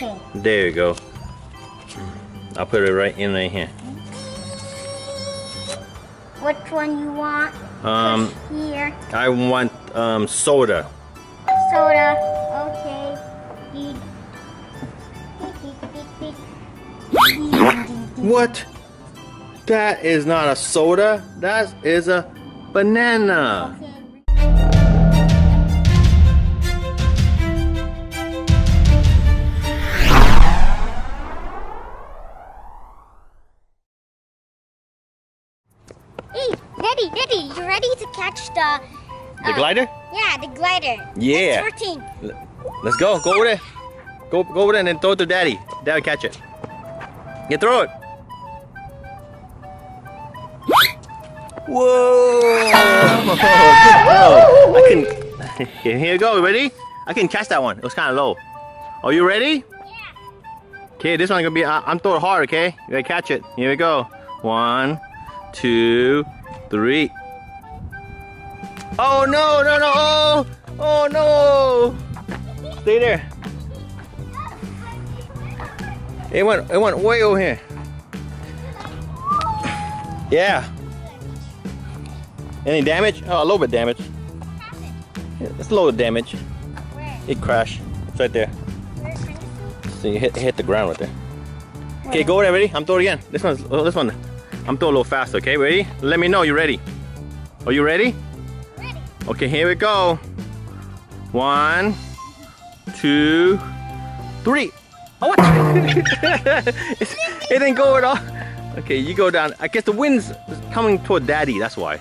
Okay. There you go. I'll put it right here. Which one you want? Here. I want soda. Soda. Okay. What? That is not a soda. That is a banana. Okay. Hey, Daddy, you ready to catch the glider? Yeah, the glider. Yeah. X-14. Let's go. Go over there. Go over there and then throw it to Daddy. Daddy will catch it. You throw it. Whoa! Good throw. I can. Here you go. Ready? I can catch that one. It was kind of low. Are you ready? Yeah. Okay, this one's gonna be. I'm throwing hard. Okay, you gotta catch it. Here we go. 1, 2, 3. Oh no! Oh! Oh no! Stay there. It went way over here. Yeah. Any damage? Oh, a little bit damage. It's a little damage. Where? It crashed. It's right there. Where? So you hit the ground right there. Okay, go there. Ready? I'm throwing again. This one. I'm throwing a little faster. Okay, ready? Let me know you're ready. Are you ready? Ready. Okay, here we go. 1, 2, 3. Oh, what? It didn't go at all. Okay, you go down. I guess the wind's coming toward Daddy. That's why.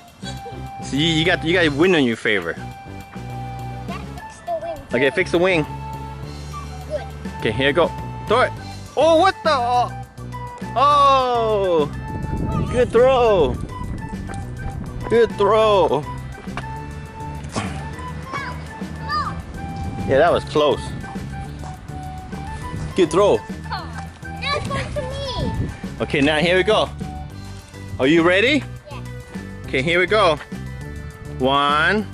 So you got wind in your favor. Fix the wing. Okay, fix the wing. Good. Okay, here you go. Throw it. Oh, what the? Oh, good throw. Good throw. Yeah, that was close. Good throw. Now it's going to me. Okay, now here we go. Are you ready? Yeah. Okay, here we go. 1,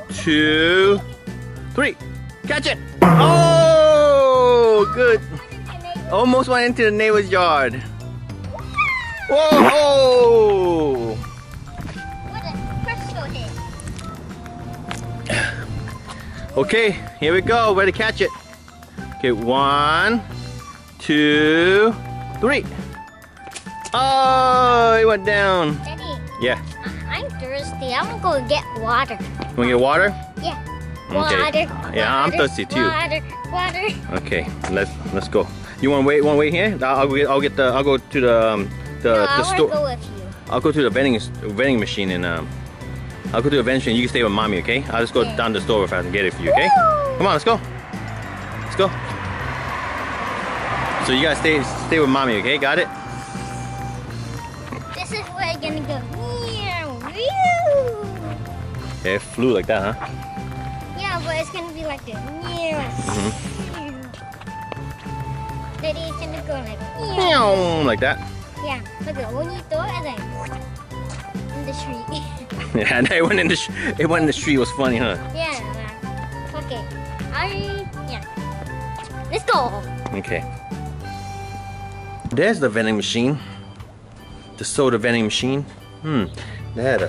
2, 3. Catch it. Oh, good. Almost went into the neighbor's yard. Whoa! What a crystal hit. Okay, here we go. Ready to catch it. Okay, 1, 2, 3. Oh, it went down. Daddy. Yeah. I'm thirsty. I'm gonna go get water. You wanna get water? Yeah. Okay. Water. Yeah, I'm thirsty too. Water. Okay, let's go. You wanna wait here? I'll go to the store. Go with you. I'll go to the vending machine and I'll go to the vending machine. You can stay with mommy, okay? I'll just go down to the store if I can get it for you, okay? Come on, let's go. Let's go. So you gotta stay with mommy, okay? Got it? This is where I'm gonna go. Yeah, it flew like that, huh? Yeah, but it's gonna be like this. Daddy, it's gonna go Like that. Yeah, look at when you throw it, then in the street. Yeah, and it went in the street. It was funny, huh? Yeah. Okay. Let's go. Okay. There's the vending machine. The soda vending machine. They had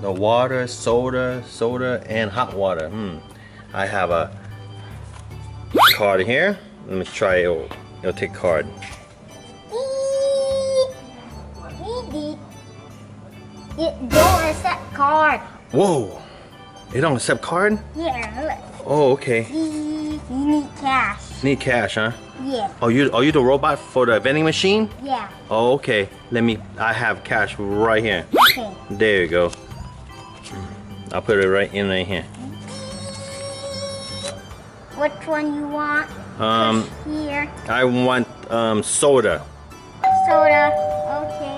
the water, soda, and hot water. I have a card here. Let me try it. It'll take card. It don't accept card. Whoa! It don't accept card? Yeah. Oh, okay. You need cash. Need cash, huh? Yeah. Oh, you the robot for the vending machine? Yeah. Oh, okay. I have cash right here. Okay. There you go. I'll put it right here. Which one you want? Here. I want soda. Soda. Okay.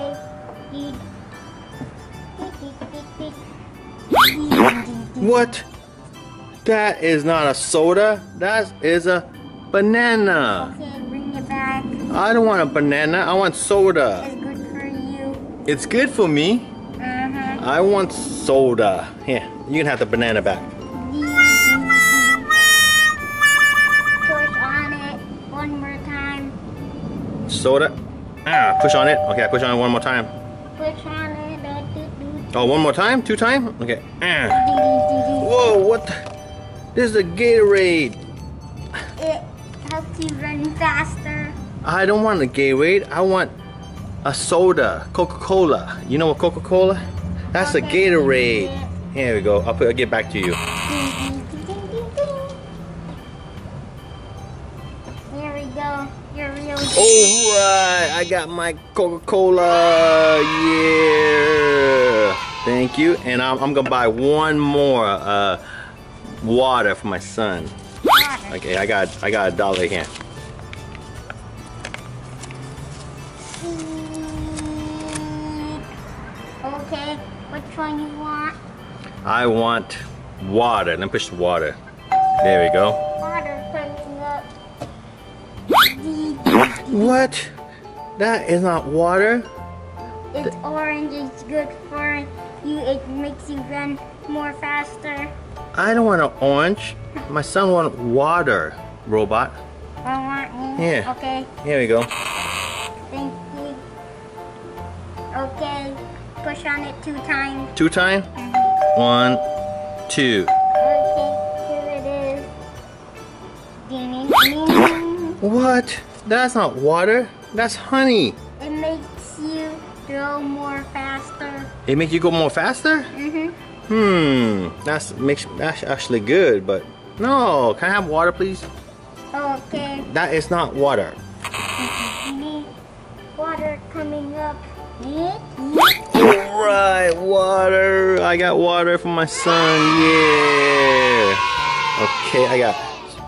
What? That is not a soda. That is a banana. Okay, bring it back. I don't want a banana. I want soda. It's good for you. It's good for me. I want soda. Here, you can have the banana back. Push on it one more soda. Push on it. Okay, I push on it one more time. Push on it. Oh, one more time? 2 times? Okay. Whoa, what? This is a Gatorade. It helps you run faster. I don't want a Gatorade. I want a soda. Coca Cola. You know what Coca Cola? That's a Gatorade. Here we go. I'll get back to you. Here we go. You're real. Alright, I got my Coca Cola. Yeah. Thank you. And I'm gonna buy one more water for my son. Okay, I got $1 here. Okay, which one you want? I want water. Let me push the water. There we go. Water coming up. What? That is not water. It's orange. It's good for you. It makes you run more faster. I don't want an orange. My son wants water, robot. I want you. Yeah. Okay. Here we go. Thank you. Okay. Push on it 2 times. 2 times? 1, 2. Okay. Here it is. Ding, ding, ding. What? That's not water. That's honey. It makes you go more faster. It makes you go more faster? That's actually good, but no. Can I have water, please? Okay. That is not water. Water coming up. Alright, water. I got water for my son. Yeah. Okay, I got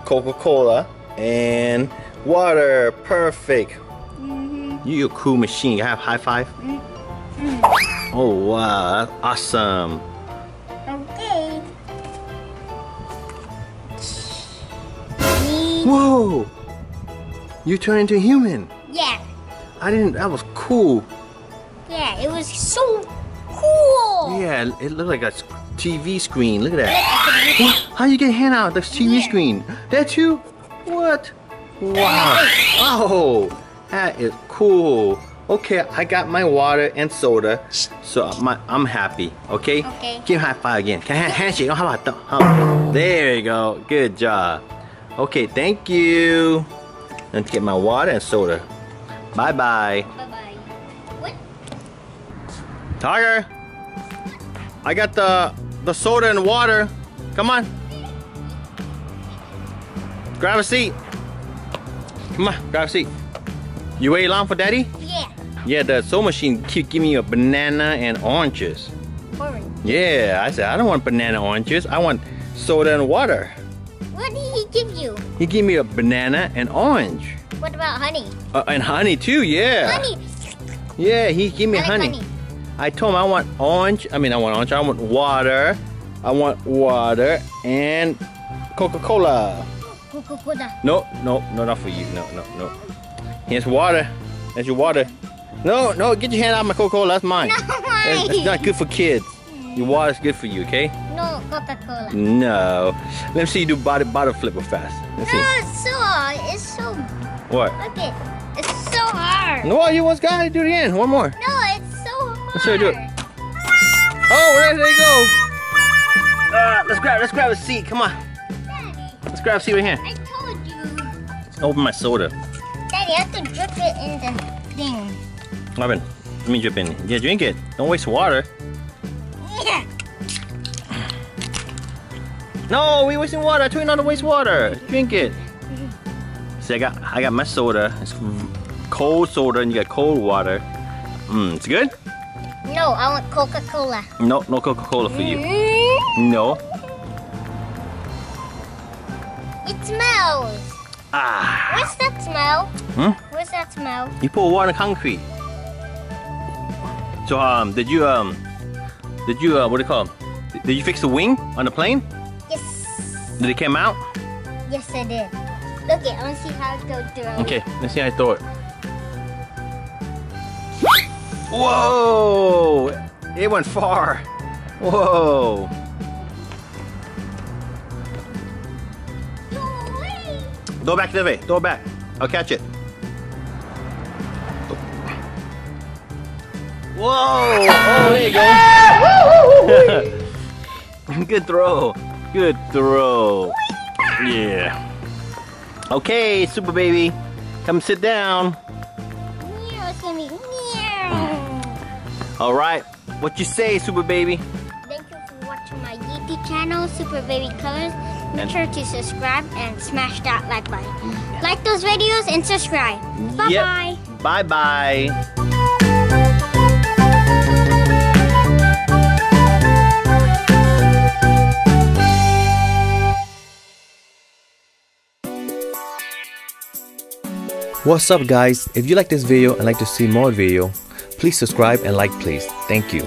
Coca Cola and water. Perfect. You're a cool machine. Can I have high five? Oh wow, that's awesome. Okay. Whoa! You turned into a human. Yeah. I didn't. That was cool. Yeah, it was so cool. Yeah, it looked like a TV screen. Look at that. What? How you get your hand out of the TV screen? That you? What? Wow. Oh, that is cool. Okay, I got my water and soda, so I'm happy. Okay. Okay. Give me a high five again. Can I handshake? Oh, how about that? There you go. Good job. Okay, thank you. Let's get my water and soda. Bye bye. Bye-bye. What? Tiger, I got the soda and water. Come on. Grab a seat. Come on, grab a seat. You wait long for daddy? Yeah. Yeah, the soda machine keep giving you a banana and oranges. Orange. Yeah, I said I don't want banana oranges. I want soda and water. What did he give you? He gave me a banana and orange. What about honey? And honey too, yeah. Honey. Yeah, he gave me I like honey. I told him I want orange. I want water. I want water and Coca Cola. Coca Cola. No, not for you. No. Here's water. That's your water. No, get your hand out of my Coca Cola. That's mine. No, That's not good for kids. Your water's good for you, okay? No, Coca Cola. No. Let me see you do bottle flip fast. Let's see. No, it's so. What? Look it. It's so hard. No, you once got to do it again. One more. No, it's so hard. Let's see you do it. Oh, there you go. Let's grab a seat. Come on. Daddy, Let's grab a seat right here. I told you. Open my soda. Daddy, I have to drip it in the thing. Marvin, let me drip in. Yeah, drink it. Don't waste water. Yeah. No, we're wasting water. I told you not to waste water. Drink it. See, I got my soda. It's cold soda, and you got cold water. It's good? No, I want Coca Cola. No Coca Cola for you. No. It smells. What's that smell? What's that smell? You pour water in concrete. So did you what do you call 'em? Did you fix the wing on the plane? Yes. Did it come out? Yes, I did. Look it. I want to see how it goes through. Okay, let's see how I throw it. Whoa! It went far. Whoa! Throw it back the way. Throw it back. I'll catch it. Whoa! Oh, there you go. Good throw. Good throw. Yeah. Okay, Super Baby. Come sit down. Meow, it's gonna be meow. All right. What you say, Super Baby? Thank you for watching my YouTube channel, Super Baby Colors. Make sure to subscribe and smash that like button. Like those videos and subscribe. Bye-bye. Yep. Bye-bye. What's up guys? If you like this video and like to see more video, please subscribe and like please. Thank you.